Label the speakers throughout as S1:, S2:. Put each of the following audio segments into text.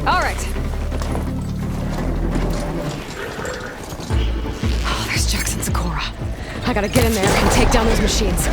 S1: All right. Oh, there's Jackson Sakura. I gotta get in there and take down those machines.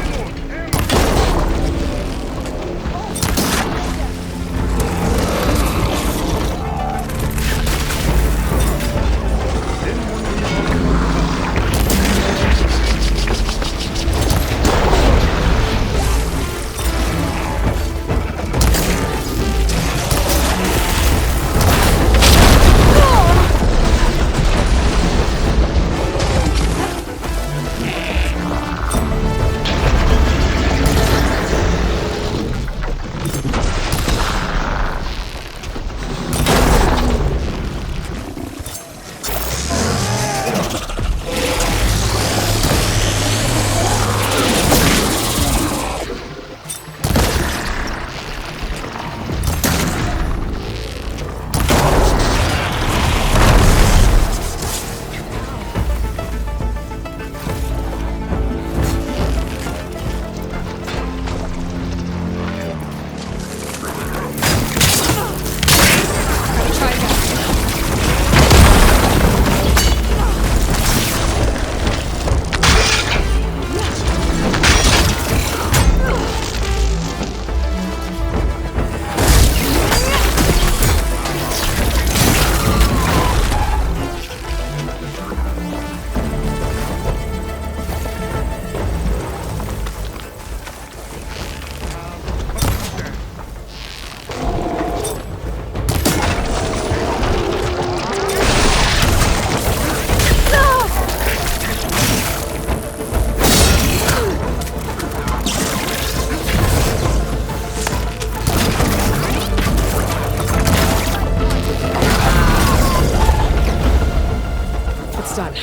S1: Done.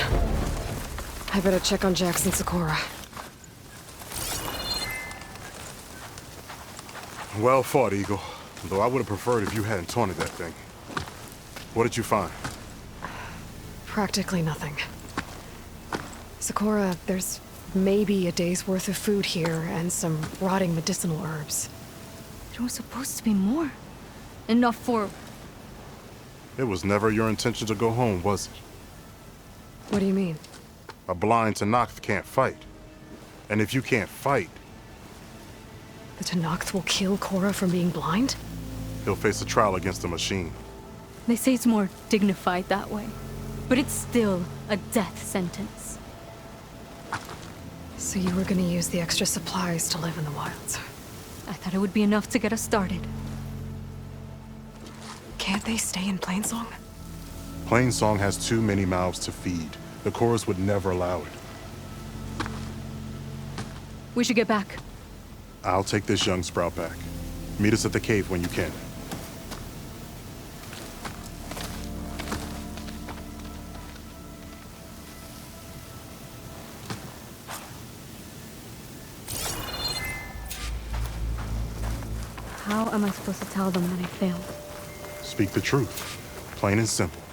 S1: I better check on Jackson Sakura.
S2: Well fought, Eagle. Though I would have preferred if you hadn't taunted that thing. What did you find?
S1: Practically nothing. Sakura, there's maybe a day's worth of food here and some rotting medicinal herbs.
S3: There was supposed to be more. Enough for...
S2: It was never your intention to go home, was it?
S1: What do you mean?
S2: A blind Tenakth can't fight. And if you can't fight...
S1: The Tenakth will kill Korra from being blind?
S2: He'll face a trial against the machine.
S3: They say it's more dignified that way. But it's still a death sentence.
S1: So you were gonna use the extra supplies to live in the wilds?
S3: I thought it would be enough to get us started.
S1: Can't they stay in Plainsong?
S2: Plainsong has too many mouths to feed. The chorus would never allow it.
S3: We should get back.
S2: I'll take this young sprout back. Meet us at the cave when you can.
S3: How am I supposed to tell them that I failed?
S2: Speak the truth. Plain and simple.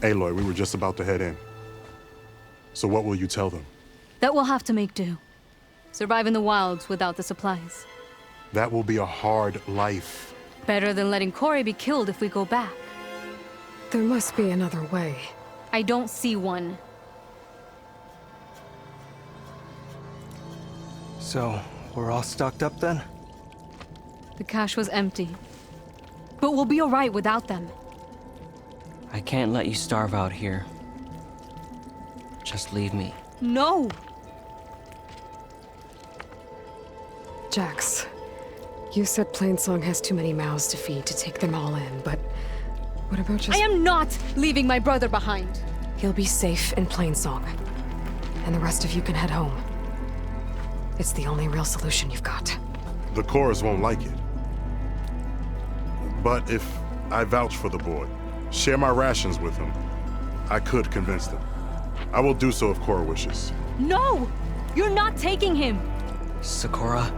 S2: Aloy, we were just about to head in. So what will you tell them?
S3: That we'll have to make do. Survive in the wilds without the supplies.
S2: That will be a hard life.
S3: Better than letting Corey be killed if we go back.
S1: There must be another way.
S3: I don't see one.
S4: So, we're all stocked up then?
S3: The cache was empty. But we'll be alright without them.
S5: I can't let you starve out here. Just leave me.
S3: No!
S1: Jax, you said Plainsong has too many mouths to feed to take them all in, but what about just...
S3: I am not leaving my brother behind!
S1: He'll be safe in Plainsong, and the rest of you can head home. It's the only real solution you've got.
S2: The chorus won't like it. But if I vouch for the boy, share my rations with him, I could convince them. I will do so if Korra wishes.
S3: No! You're not taking him!
S5: Sakura,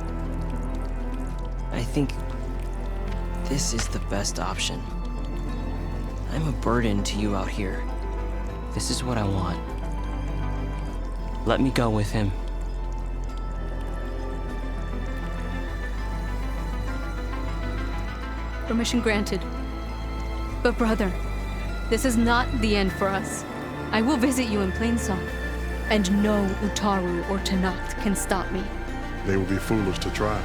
S5: I think this is the best option. I'm a burden to you out here. This is what I want. Let me go with him.
S3: Permission granted. But brother, this is not the end for us. I will visit you in Plainsong, and no Utaru or Tanacht can stop me.
S2: They will be foolish to try.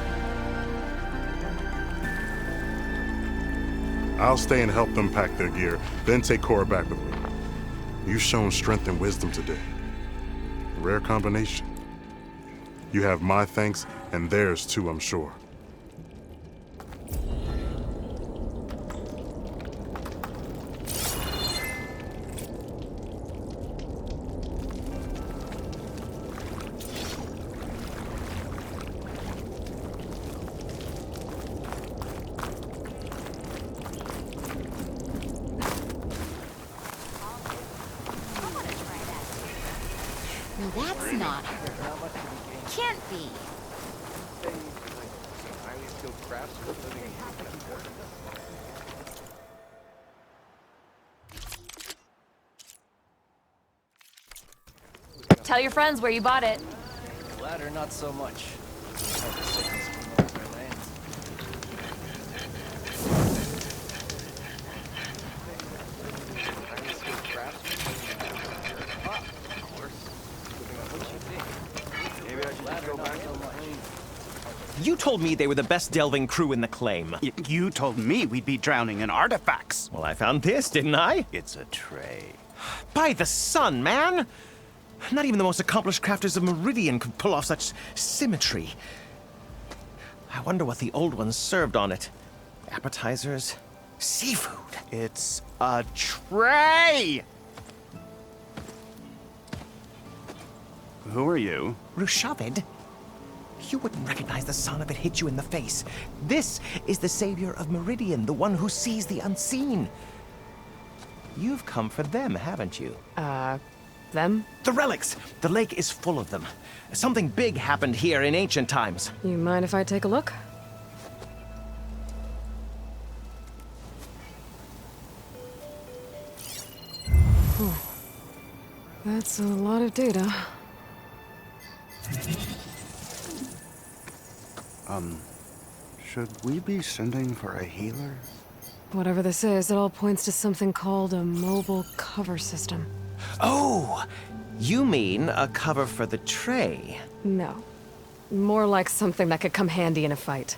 S2: I'll stay and help them pack their gear, then take Cora back with me. You've shown strength and wisdom today. A rare combination. You have my thanks, and theirs too, I'm sure.
S6: No, that's not her. Can't be.
S7: Tell your friends where you bought it.
S5: The latter, not so much.
S8: You told me they were the best delving crew in the claim.
S9: You told me we'd be drowning in artifacts.
S8: Well, I found this, didn't I?
S9: It's a tray.
S8: By the sun, man! Not even the most accomplished crafters of Meridian could pull off such symmetry. I wonder what the old ones served on it. Appetizers? Seafood?
S9: It's a tray! Who are you?
S8: Rushavid? You wouldn't recognize the sun if it hit you in the face. This is the savior of Meridian, the one who sees the unseen. You've come for them, haven't you?
S1: Them?
S8: The relics! The lake is full of them. Something big happened here in ancient times.
S1: You mind if I take a look? That's a lot of data.
S9: Should we be sending for a healer?
S1: Whatever this is, it all points to something called a mobile cover system.
S8: Oh! You mean a cover for the tray?
S1: No. More like something that could come handy in a fight.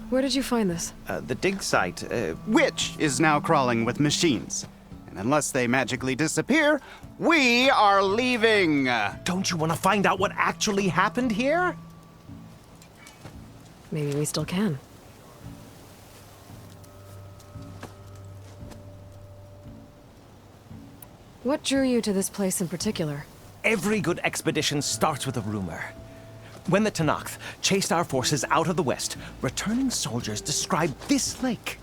S1: Where did you find this?
S8: The dig site,
S9: Which is now crawling with machines. And unless they magically disappear, we are leaving!
S8: Don't you want to find out what actually happened here?
S1: Maybe we still can. What drew you to this place in particular?
S8: Every good expedition starts with a rumor. When the Tenakth chased our forces out of the west, returning soldiers described this lake,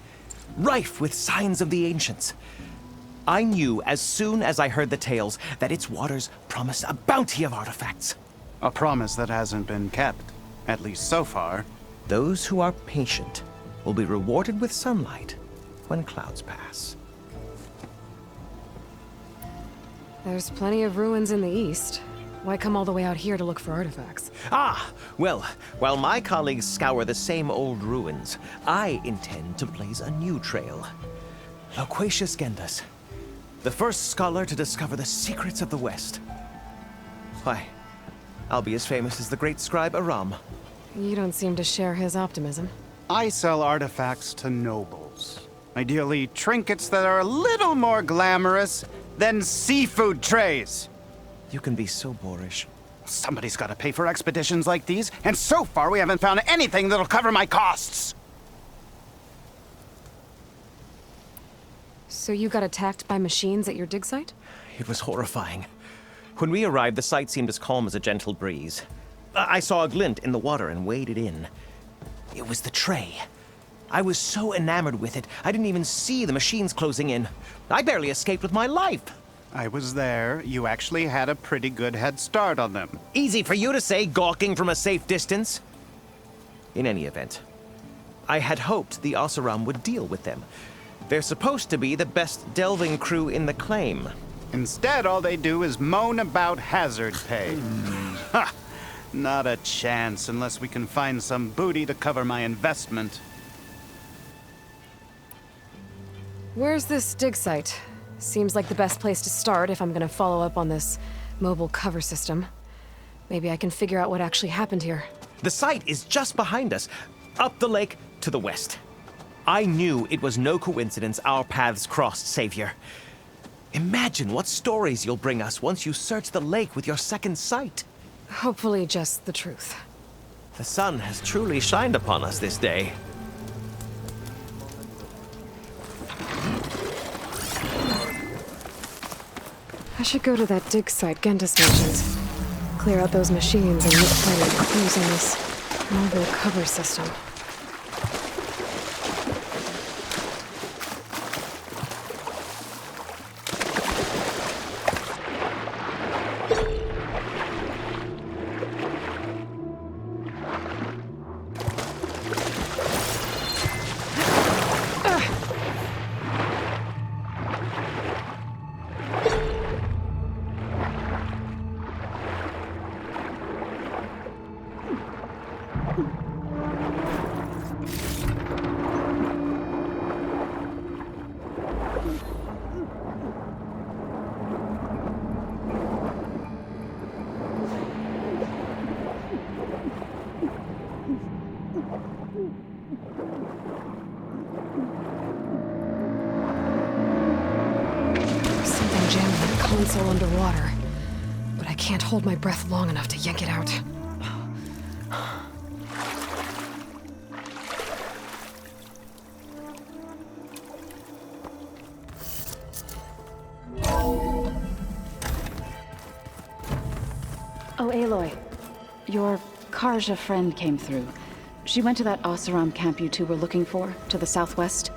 S8: rife with signs of the ancients. I knew as soon as I heard the tales that its waters promised a bounty of artifacts.
S9: A promise that hasn't been kept, at least so far.
S8: Those who are patient will be rewarded with sunlight when clouds pass.
S1: There's plenty of ruins in the east. Why come all the way out here to look for artifacts?
S8: Ah, well, while my colleagues scour the same old ruins, I intend to blaze a new trail. Loquacious Gendas, the first scholar to discover the secrets of the West. Why, I'll be as famous as the great scribe Aram.
S1: You don't seem to share his optimism.
S9: I sell artifacts to nobles. Ideally, trinkets that are a little more glamorous than seafood trays.
S8: You can be so boorish.
S9: Somebody's got to pay for expeditions like these, and so far we haven't found anything that'll cover my costs.
S1: So you got attacked by machines at your dig site?
S8: It was horrifying. When we arrived, the sight seemed as calm as a gentle breeze. I saw a glint in the water and waded in. It was the tray. I was so enamored with it, I didn't even see the machines closing in. I barely escaped with my life.
S9: I was there. You actually had a pretty good head start on them.
S8: Easy for you to say, gawking from a safe distance. In any event, I had hoped the Oseram would deal with them. They're supposed to be the best delving crew in the claim.
S9: Instead, all they do is moan about hazard pay. Ha! Not a chance unless we can find some booty to cover my investment.
S1: Where's this dig site? Seems like the best place to start if I'm gonna follow up on this mobile cover system. Maybe I can figure out what actually happened here.
S8: The site is just behind us, up the lake to the west. I knew it was no coincidence our paths crossed, Savior. Imagine what stories you'll bring us once you search the lake with your second sight.
S1: Hopefully just the truth.
S8: The sun has truly shined upon us this day.
S1: I should go to that dig site Gentis mentioned. Clear out those machines and look for clues on this mobile cover system. Something jammed that console underwater, but I can't hold my breath long enough to yank it out.
S7: Oh, Aloy. Your Karja friend came through. She went to that Oseram camp you two were looking for, to the southwest.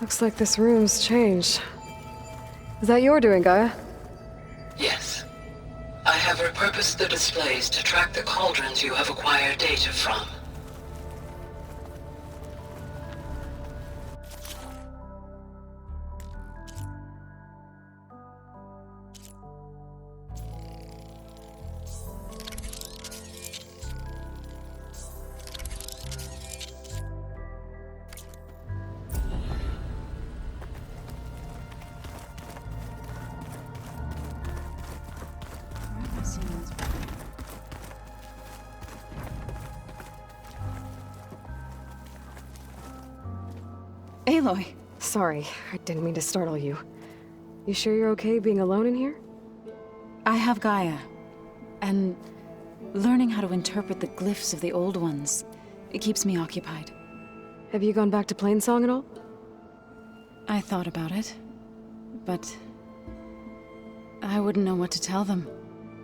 S1: Looks like this room's changed. Is that your doing, Gaia?
S10: Yes. I have repurposed the displays to track the cauldrons you have acquired data from.
S7: Aloy!
S1: Sorry, I didn't mean to startle you. You sure you're okay being alone in here?
S7: I have Gaia. And learning how to interpret the glyphs of the old ones, it keeps me occupied.
S1: Have you gone back to Plainsong at all?
S7: I thought about it, but I wouldn't know what to tell them.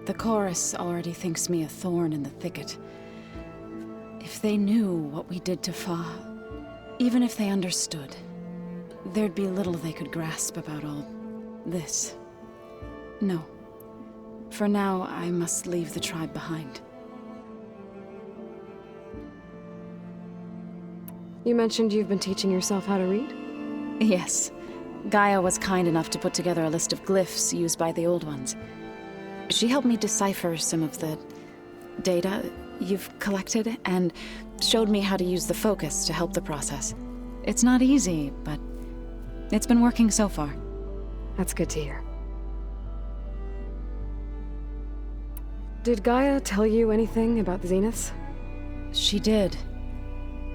S7: The chorus already thinks me a thorn in the thicket. If they knew what we did to Fa, even if they understood, there'd be little they could grasp about all this. No. For now, I must leave the tribe behind.
S1: You mentioned you've been teaching yourself how to read?
S7: Yes. Gaia was kind enough to put together a list of glyphs used by the old ones. She helped me decipher some of the data you've collected, and showed me how to use the focus to help the process. It's not easy, but it's been working so far.
S1: That's good to hear. Did Gaia tell you anything about the Zeniths?
S7: She did.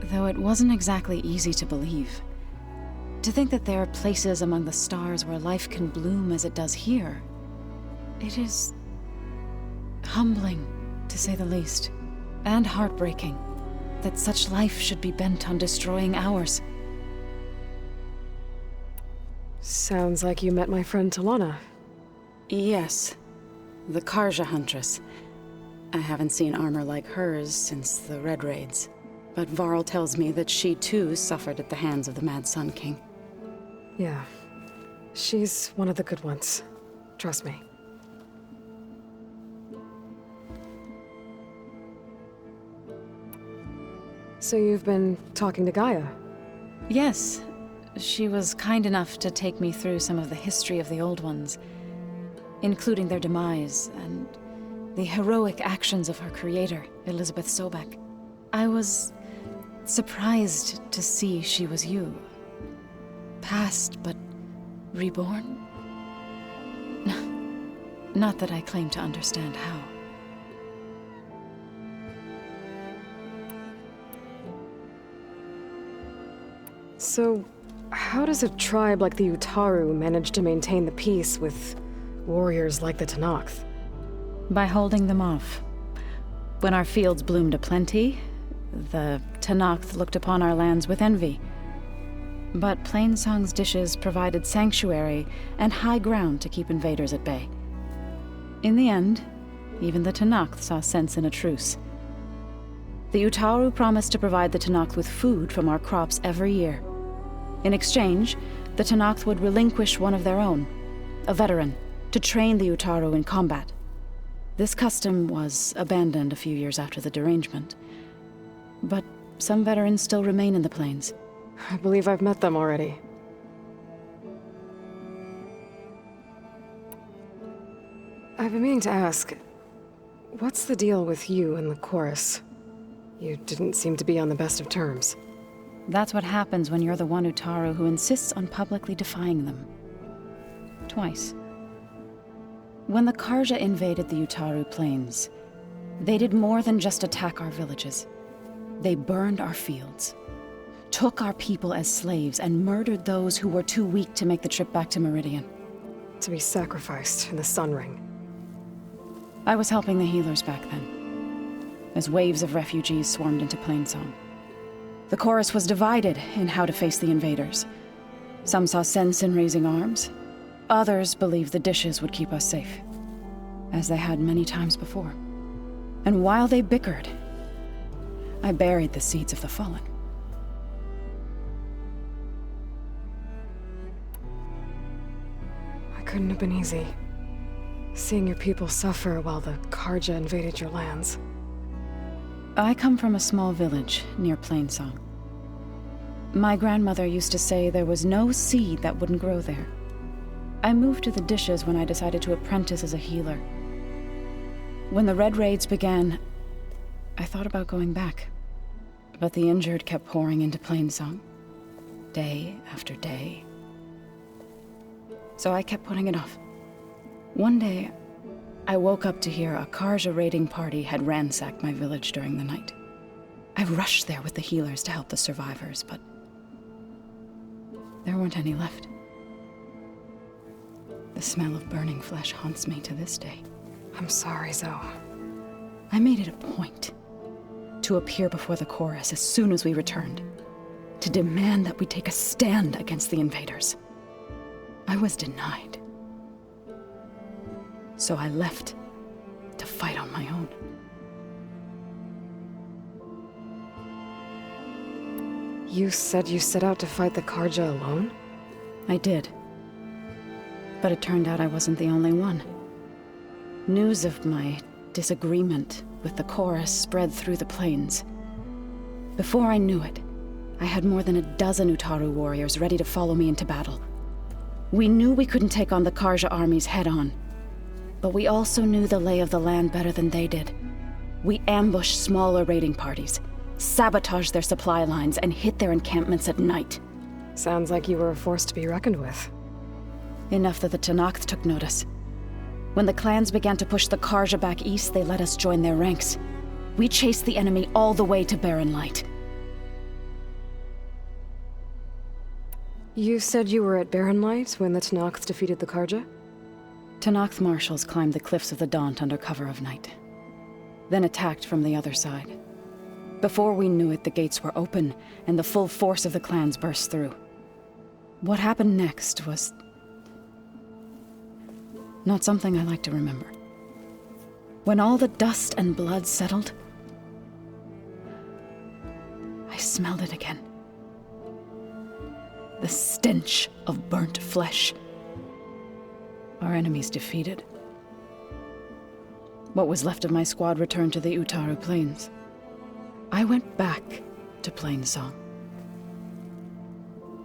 S7: Though it wasn't exactly easy to believe. To think that there are places among the stars where life can bloom as it does here. It is humbling, to say the least. And heartbreaking that such life should be bent on destroying ours.
S1: Sounds like you met my friend Talana.
S7: Yes. The Karja Huntress. I haven't seen armor like hers since the Red Raids. But Varl tells me that she too suffered at the hands of the Mad Sun King.
S1: Yeah. She's one of the good ones. Trust me. So you've been talking to Gaia?
S7: Yes. She was kind enough to take me through some of the history of the Old Ones, including their demise and the heroic actions of her creator, Elizabet Sobek. I was surprised to see she was you. Past, but reborn? Not that I claim to understand how.
S1: So, how does a tribe like the Utaru manage to maintain the peace with warriors like the Tenakth?
S7: By holding them off. When our fields bloomed aplenty, the Tenakth looked upon our lands with envy. But Plainsong's dishes provided sanctuary and high ground to keep invaders at bay. In the end, even the Tenakth saw sense in a truce. The Utaru promised to provide the Tenakth with food from our crops every year. In exchange, the Tenakth would relinquish one of their own, a veteran, to train the Utaru in combat. This custom was abandoned a few years after the derangement. But some veterans still remain in the plains.
S1: I believe I've met them already. I've been meaning to ask, what's the deal with you and the chorus? You didn't seem to be on the best of terms.
S7: That's what happens when you're the one Utaru who insists on publicly defying them. Twice. When the Karja invaded the Utaru plains, they did more than just attack our villages. They burned our fields, took our people as slaves, and murdered those who were too weak to make the trip back to Meridian.
S1: To be sacrificed in the Sun Ring.
S7: I was helping the healers back then, as waves of refugees swarmed into Plainsong. The chorus was divided in how to face the invaders. Some saw sense in raising arms. Others believed the dishes would keep us safe, as they had many times before. And while they bickered, I buried the seeds of the fallen.
S1: It couldn't have been easy. Seeing your people suffer while the Karja invaded your lands.
S7: I come from a small village near Plainsong. My grandmother used to say there was no seed that wouldn't grow there. I moved to the dishes when I decided to apprentice as a healer. When the Red Raids began, I thought about going back. But the injured kept pouring into Plainsong, day after day. So I kept putting it off. One day, I woke up to hear a Karja raiding party had ransacked my village during the night. I rushed there with the healers to help the survivors, but there weren't any left. The smell of burning flesh haunts me to this day.
S1: I'm sorry, Zoe.
S7: I made it a point to appear before the chorus as soon as we returned, to demand that we take a stand against the invaders. I was denied. So I left to fight on my own.
S1: You said you set out to fight the Karja alone?
S7: I did. But it turned out I wasn't the only one. News of my disagreement with the chorus spread through the plains. Before I knew it, I had more than a dozen Utaru warriors ready to follow me into battle. We knew we couldn't take on the Karja armies head-on. But we also knew the lay of the land better than they did. We ambushed smaller raiding parties, sabotaged their supply lines, and hit their encampments at night.
S1: Sounds like you were a force to be reckoned with.
S7: Enough that the Tenakth took notice. When the clans began to push the Karja back east, they let us join their ranks. We chased the enemy all the way to Barren Light.
S1: You said you were at Barren Light when the Tenakth defeated the Karja?
S7: Tenakth marshals climbed the cliffs of the Daunt under cover of night, then attacked from the other side. Before we knew it, the gates were open, and the full force of the clans burst through. What happened next was not something I like to remember. When all the dust and blood settled, I smelled it again. The stench of burnt flesh. Our enemies defeated. What was left of my squad returned to the Utaru Plains. I went back to Plainsong.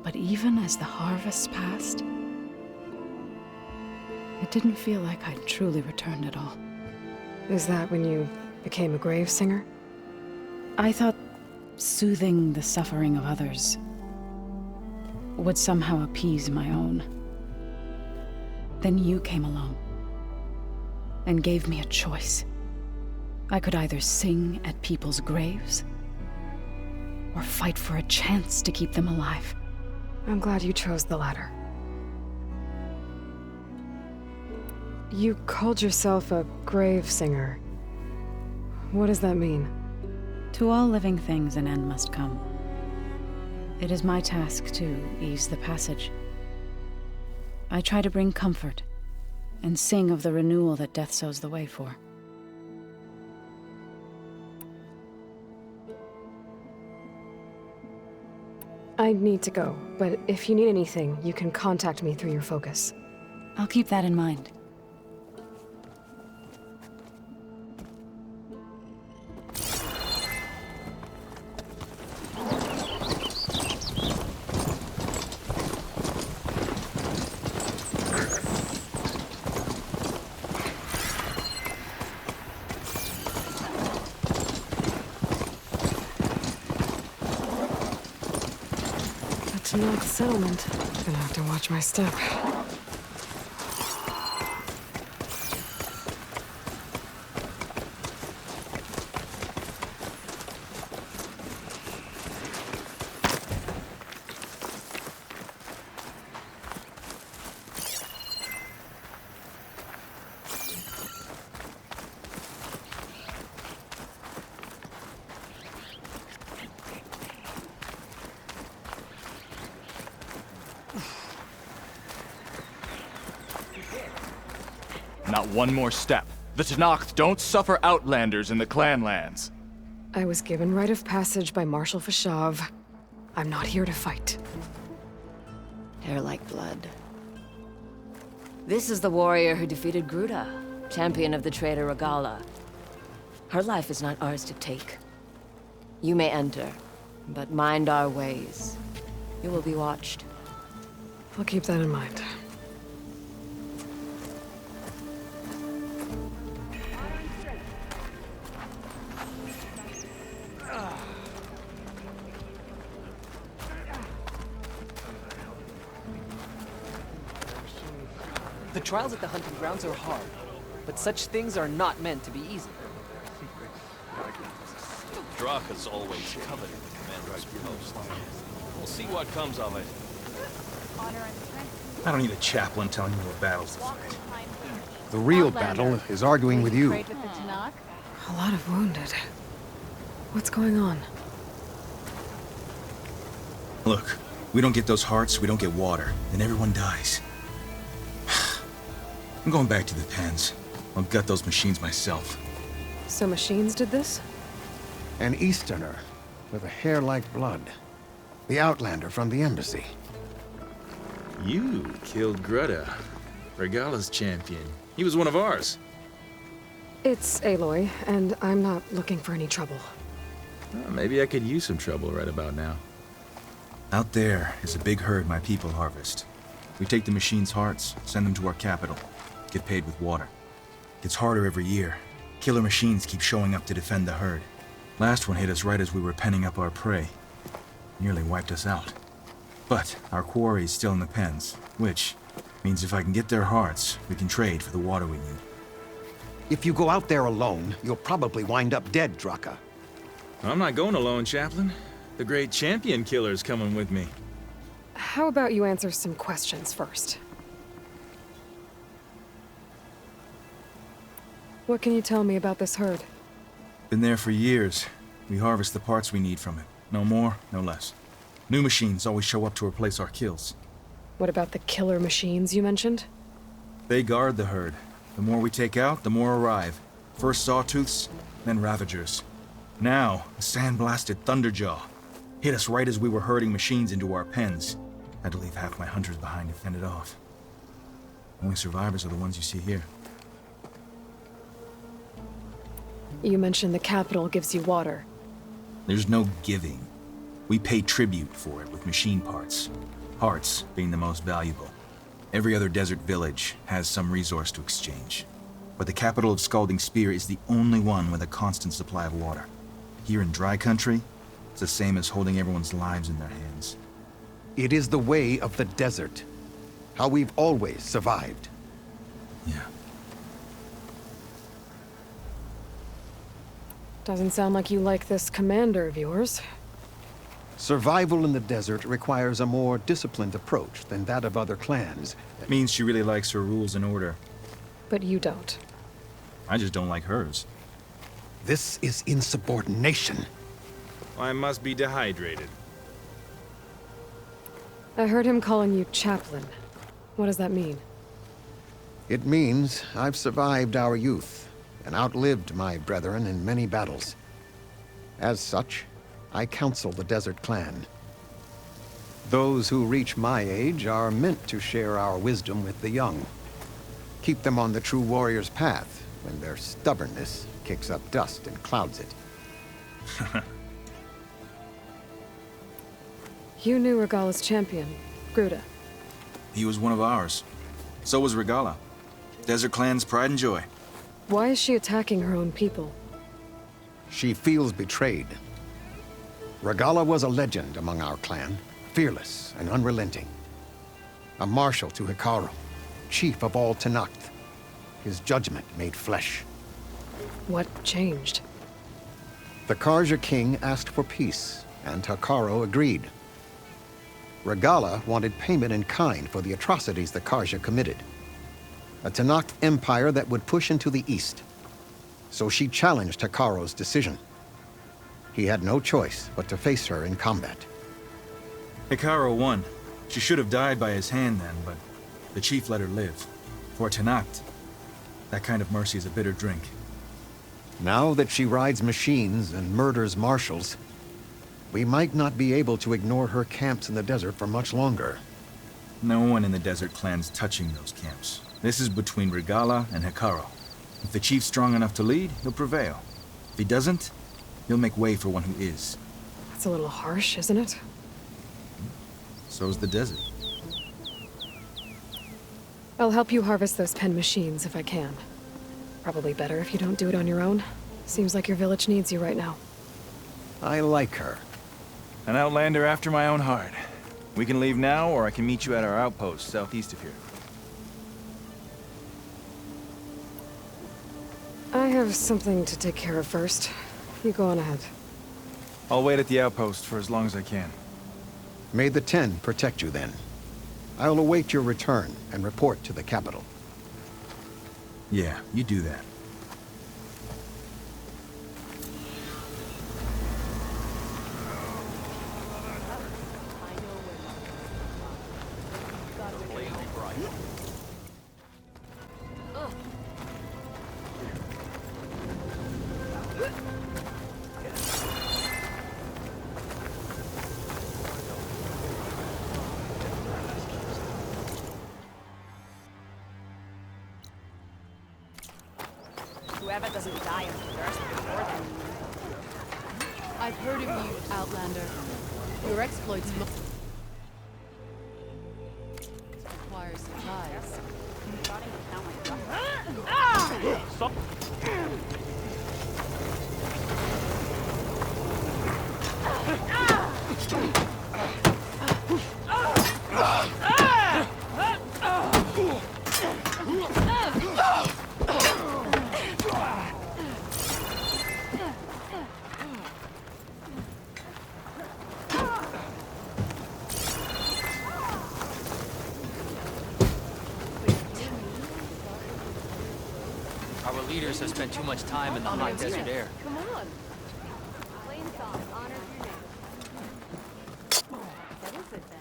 S7: But even as the harvest passed, it didn't feel like I'd truly returned at all.
S1: Is that when you became a grave singer?
S7: I thought soothing the suffering of others would somehow appease my own. Then you came along and gave me a choice. I could either sing at people's graves or fight for a chance to keep them alive.
S1: I'm glad you chose the latter. You called yourself a grave singer. What does that mean?
S7: To all living things an end must come. It is my task to ease the passage. I try to bring comfort and sing of the renewal that death sows the way for.
S1: I need to go, but if you need anything, you can contact me through your focus.
S7: I'll keep that in mind.
S1: Tanakh settlement. Gonna have to watch my step.
S11: Not one more step. The Tanakh don't suffer outlanders in the Clanlands.
S1: I was given rite of passage by Marshal Fashav. I'm not here to fight.
S12: Hair like blood. This is the warrior who defeated Gruta, champion of the traitor Regala. Her life is not ours to take. You may enter, but mind our ways. You will be watched.
S1: I'll keep that in mind.
S13: The trials at the hunting grounds are hard, but such things are not meant to be easy.
S14: Draka's always coveted the commander's post. We'll see what comes of it.
S15: I don't need a chaplain telling me what battles to fight.
S16: The real battle is arguing with you.
S1: A lot of wounded. What's going on?
S15: Look, we don't get those hearts, we don't get water, then everyone dies. I'm going back to the pens. I'll gut those machines myself.
S1: So machines did this?
S16: An Easterner with a hair like blood. The Outlander from the embassy.
S17: You killed Greta, Regala's champion. He was one of ours.
S1: It's Aloy, and I'm not looking for any trouble.
S17: Well, maybe I could use some trouble right about now.
S15: Out there is a big herd my people harvest. We take the machines' hearts, send them to our capital, get paid with water. Gets harder every year. Killer machines keep showing up to defend the herd. Last one hit us right as we were penning up our prey. Nearly wiped us out. But our quarry is still in the pens, which means if I can get their hearts, we can trade for the water we need.
S16: If you go out there alone, you'll probably wind up dead, Draka.
S17: I'm not going alone, Chaplain. The great champion killer's coming with me.
S1: How about you answer some questions first? What can you tell me about this herd?
S15: Been there for years. We harvest the parts we need from it. No more, no less. New machines always show up to replace our kills.
S1: What about the killer machines you mentioned?
S15: They guard the herd. The more we take out, the more arrive. First sawtooths, then ravagers. Now, a sand-blasted thunderjaw. Hit us right as we were herding machines into our pens. Had to leave half my hunters behind to fend it off. Only survivors are the ones you see here.
S1: You mentioned the capital gives you water.
S15: There's no giving. We pay tribute for it with machine parts. Hearts being the most valuable. Every other desert village has some resource to exchange. But the capital of Scalding Spear is the only one with a constant supply of water. Here in dry country, It's the same as holding everyone's lives in their hands.
S16: It is the way of the desert. How we've always survived.
S15: Yeah.
S1: Doesn't sound like you like this commander of yours.
S16: Survival in the desert requires a more disciplined approach than that of other clans.
S15: It means she really likes her rules and order.
S1: But you don't.
S15: I just don't like hers.
S16: This is insubordination.
S17: I must be dehydrated.
S1: I heard him calling you chaplain. What does that mean?
S16: It means I've survived our youth and outlived my brethren in many battles. As such, I counsel the Desert Clan. Those who reach my age are meant to share our wisdom with the young. Keep them on the true warrior's path when their stubbornness kicks up dust and clouds it.
S1: You knew Regala's champion, Gruda.
S15: He was one of ours. So was Regala. Desert Clan's pride and joy.
S1: Why is she attacking her own people?
S16: She feels betrayed. Regala was a legend among our clan, fearless and unrelenting. A marshal to Hekarro, chief of all Tenakth. His judgment made flesh.
S1: What changed?
S16: The Karja king asked for peace, and Hekarro agreed. Regala wanted payment in kind for the atrocities the Karja committed. A Tenakth empire that would push into the east. So she challenged Hekarro's decision. He had no choice but to face her in combat.
S15: Hekarro won. She should have died by his hand then, but the chief let her live. For Tenakth, that kind of mercy is a bitter drink.
S16: Now that she rides machines and murders marshals, we might not be able to ignore her camps in the desert for much longer.
S15: No one in the Desert Clan's touching those camps. This is between Regala and Hekarro. If the chief's strong enough to lead, he'll prevail. If he doesn't, he'll make way for one who is.
S1: That's a little harsh, isn't it?
S15: So's the desert.
S1: I'll help you harvest those pen machines if I can. Probably better if you don't do it on your own. Seems like your village needs you right now.
S16: I like her.
S11: An outlander after my own heart. We can leave now, or I can meet you at our outpost southeast of here.
S1: I have something to take care of first. You go on ahead.
S11: I'll wait at the outpost for as long as I can.
S16: May the Ten protect you then. I'll await your return and report to the capital.
S15: Yeah, you do that.
S18: Whoever doesn't die of thirst before them.
S7: I've heard of you, Outlander. Your exploits require supplies.
S13: Our leaders have spent too much time in the hot desert air.
S18: Come on. Plain song honors your name. That is it then.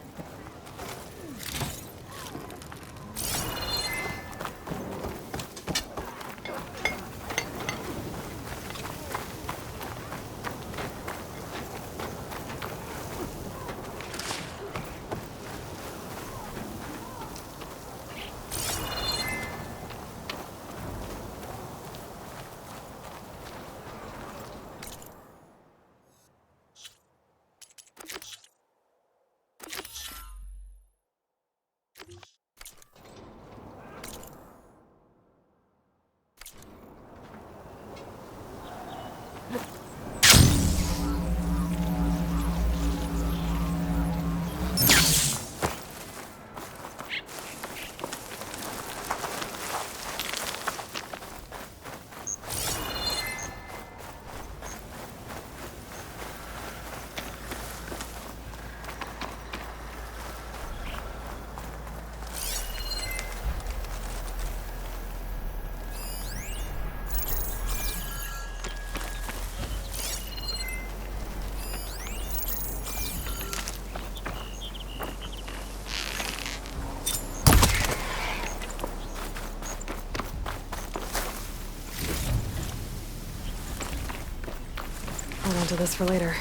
S1: onto this for later.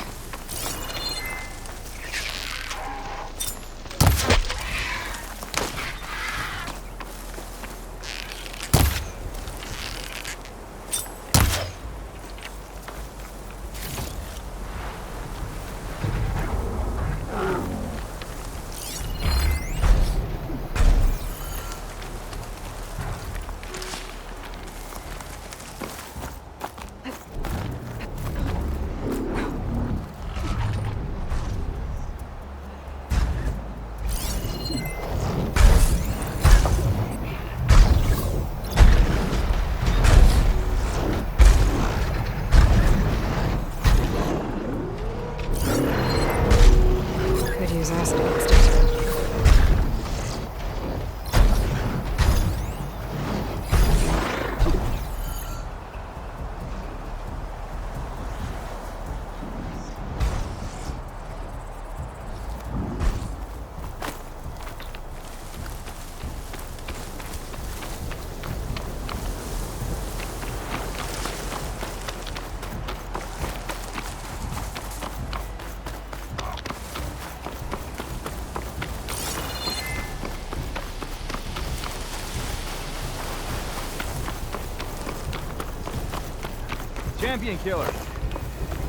S17: Champion killer.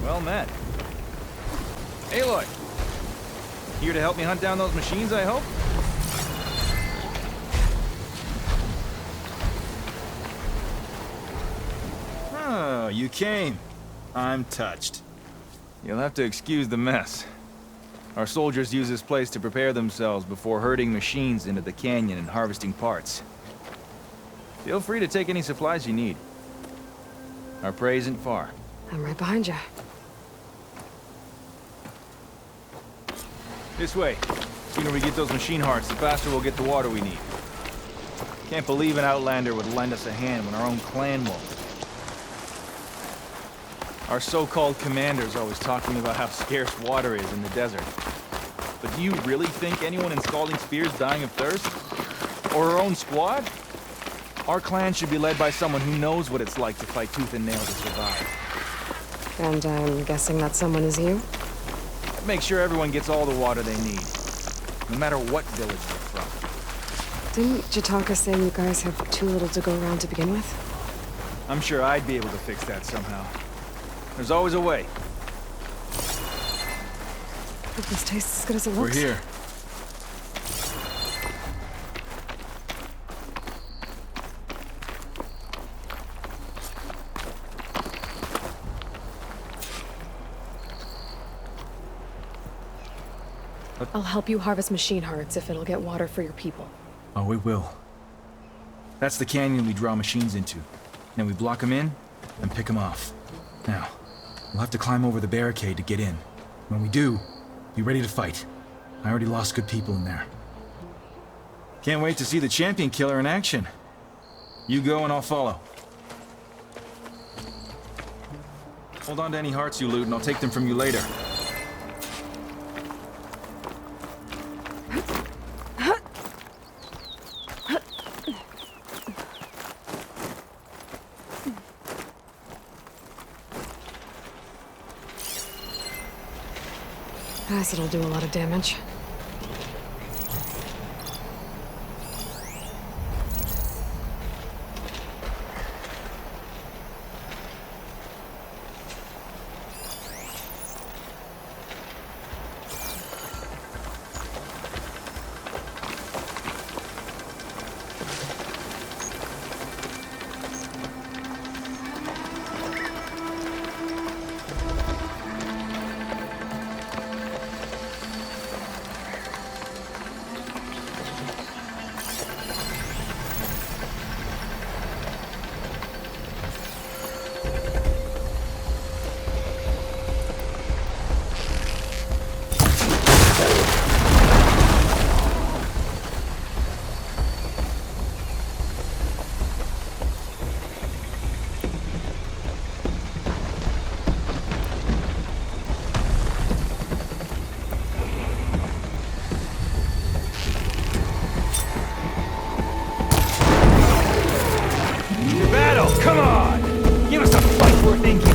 S17: Well met. Aloy. Here to help me hunt down those machines, I hope?
S15: Oh, you came. I'm touched.
S17: You'll have to excuse the mess. Our soldiers use this place to prepare themselves before herding machines into the canyon and harvesting parts. Feel free to take any supplies you need. Our prey isn't far.
S1: I'm right behind you.
S17: This way. The sooner we get those machine hearts, the faster we'll get the water we need. Can't believe an Outlander would lend us a hand when our own clan won't. Our so-called commander's always talking about how scarce water is in the desert. But do you really think anyone in Scalding Spear's dying of thirst? Or our own squad? Our clan should be led by someone who knows what it's like to fight tooth and nail to survive.
S1: And I'm guessing that someone is you?
S17: Make sure everyone gets all the water they need, no matter what village they're from.
S1: Didn't Jataka say you guys have too little to go around to begin with?
S17: I'm sure I'd be able to fix that somehow. There's always a way.
S1: Hope this tastes as good as it
S15: We're
S1: looks.
S15: here.
S1: I'll help you harvest machine hearts if it'll get water for your people.
S15: Oh, it will. That's the canyon we draw machines into. Then we block them in and pick them off. Now, we'll have to climb over the barricade to get in. When we do, be ready to fight. I already lost good people in there. Can't wait to see the champion killer in action. You go and I'll follow. Hold on to any hearts you loot and I'll take them from you later.
S1: Acid'll do a lot of damage.
S17: Come on! Give us a fight worth thinking!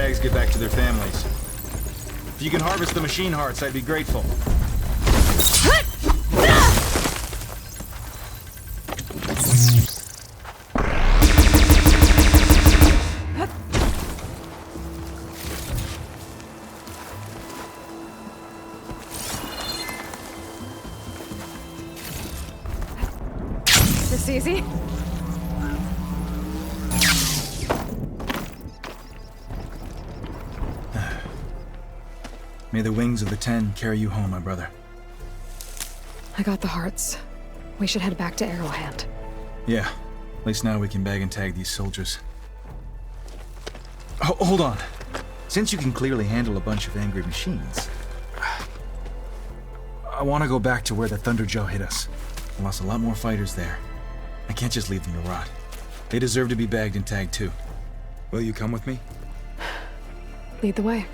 S15: bags get back to their families. If you can harvest the machine hearts, I'd be grateful.
S1: This easy?
S15: May the wings of the 10 carry you home, my brother.
S1: I got the hearts. We should head back to Arrowhand.
S15: Yeah. At least now we can bag and tag these soldiers. Hold on. Since you can clearly handle a bunch of angry machines, I want to go back to where the Thunderjaw hit us. I lost a lot more fighters there. I can't just leave them to rot. They deserve to be bagged and tagged too. Will you come with me?
S1: Lead the way.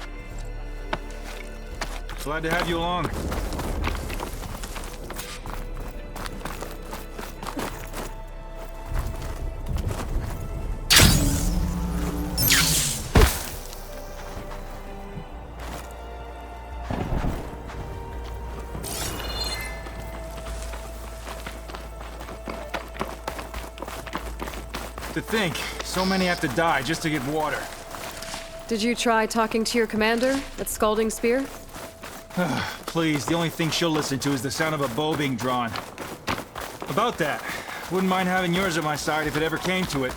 S15: Glad to have you along. To think, so many have to die just to get water.
S1: Did you try talking to your commander at Scalding Spear?
S15: Please, the only thing she'll listen to is the sound of a bow being drawn. About that, wouldn't mind having yours at my side if it ever came to it.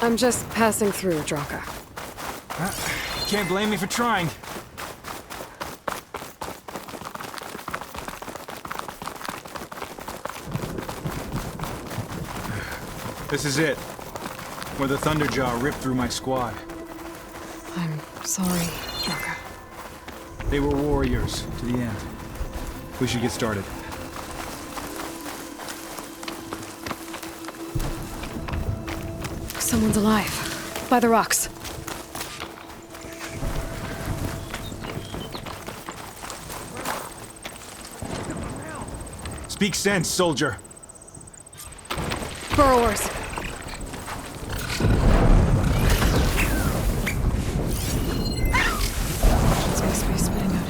S1: I'm just passing through, Draka.
S15: Can't blame me for trying. This is it. Where the Thunderjaw ripped through my squad.
S1: I'm sorry, Draka.
S15: They were warriors to the end. We should get started.
S1: Someone's alive. By the rocks.
S15: Speak sense, soldier.
S1: Burrowers.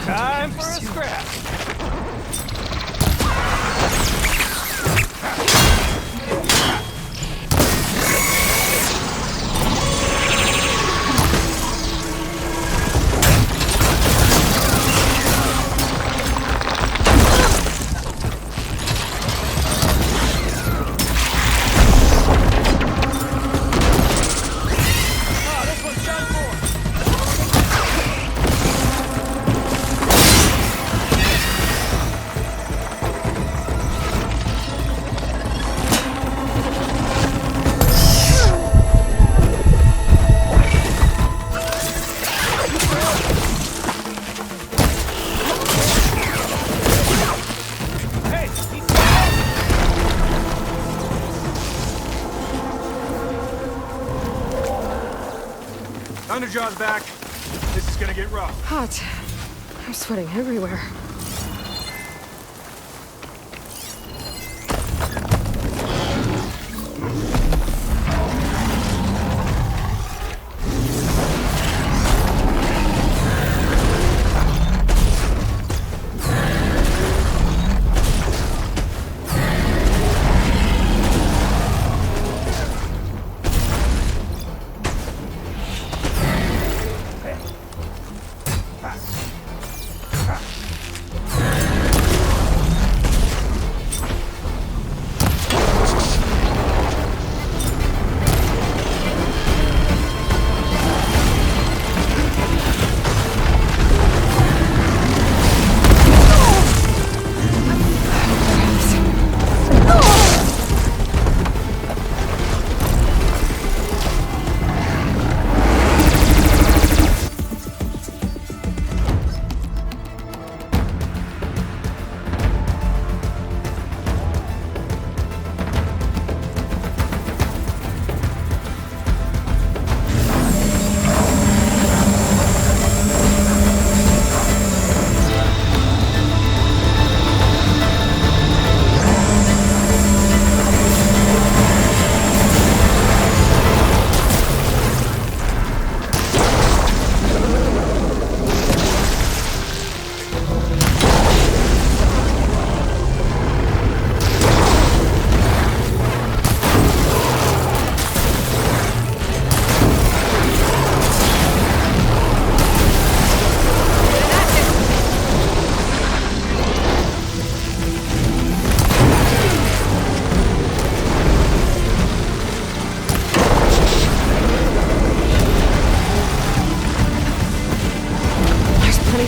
S17: Time for a scrap.
S15: Thunderjaw's back. This is gonna get rough.
S1: Hot. I'm sweating everywhere.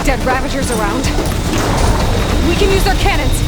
S1: dead Ravagers around. We can use their cannons!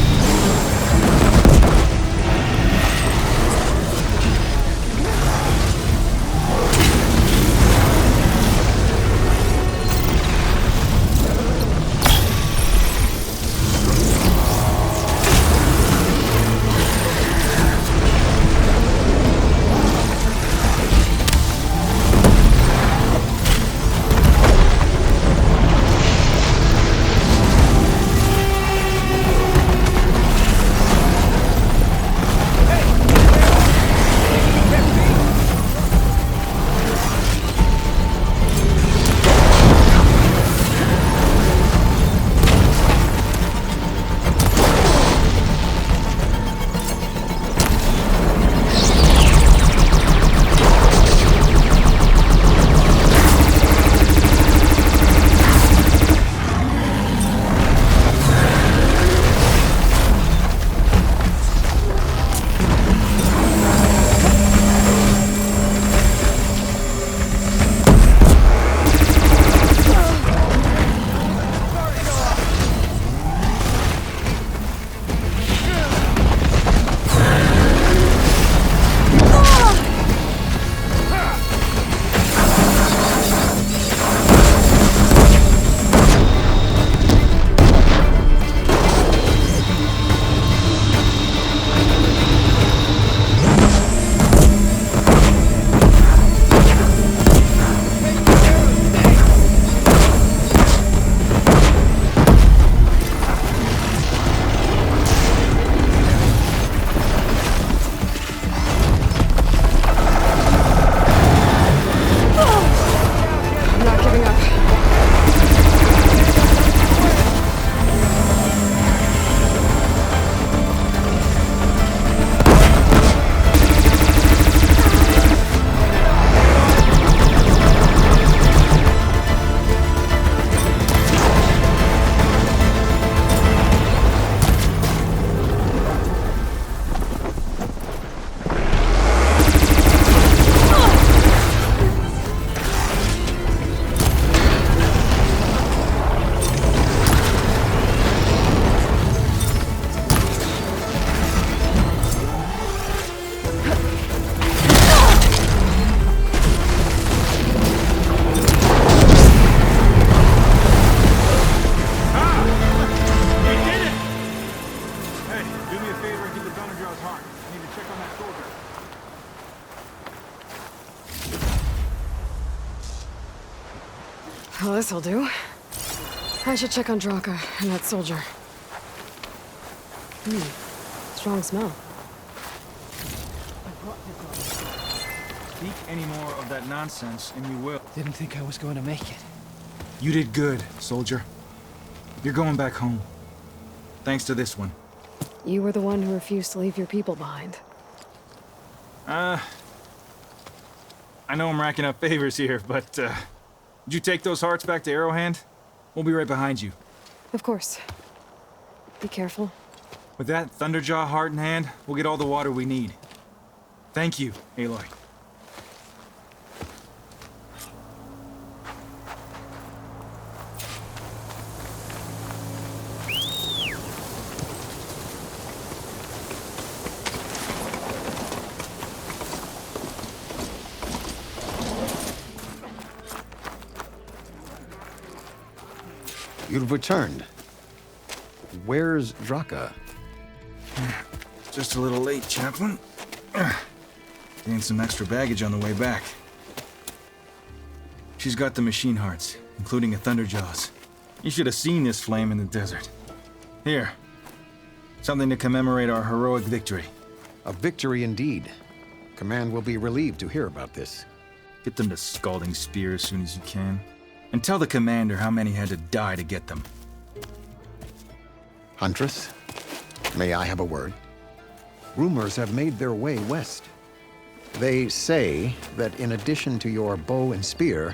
S1: Well, this'll do. I should check on Draka and that soldier. Strong smell.
S17: Speak any more of that nonsense, and you will.
S13: Didn't think I was going to make it.
S15: You did good, soldier. You're going back home. Thanks to this one.
S1: You were the one who refused to leave your people behind.
S17: I know I'm racking up favors here, but, did you take those hearts back to Arrowhand? We'll be right behind you.
S1: Of course. Be careful.
S17: With that Thunderjaw heart in hand, we'll get all the water we need. Thank you, Aloy.
S16: You've returned. Where's Draka?
S15: Just a little late, Chaplain. Gained some extra baggage on the way back. She's got the machine hearts, including a Thunderjaws. You should have seen this flame in the desert. Here. Something to commemorate our heroic victory.
S16: A victory indeed. Command will be relieved to hear about this.
S15: Get them to Scalding Spear as soon as you can. And tell the commander how many had to die to get them.
S16: Huntress, may I have a word? Rumors have made their way west. They say that in addition to your bow and spear,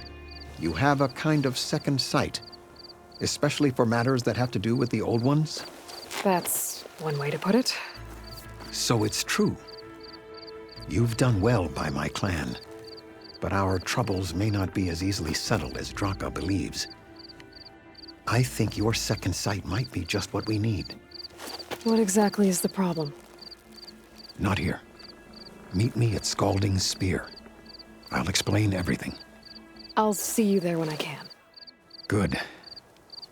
S16: you have a kind of second sight, especially for matters that have to do with the old ones.
S1: That's one way to put it.
S16: So it's true. You've done well by my clan. But our troubles may not be as easily settled as Draka believes. I think your second sight might be just what we need.
S1: What exactly is the problem?
S16: Not here. Meet me at Scalding's Spear. I'll explain everything.
S1: I'll see you there when I can.
S16: Good.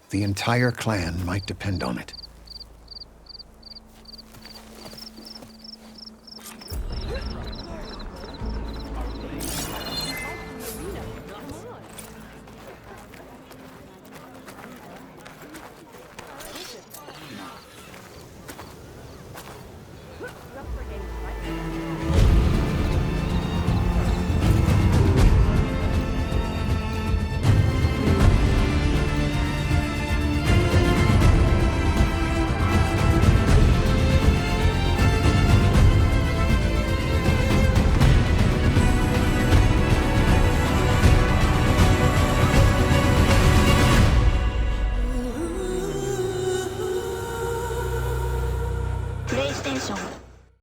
S16: The entire clan might depend on it.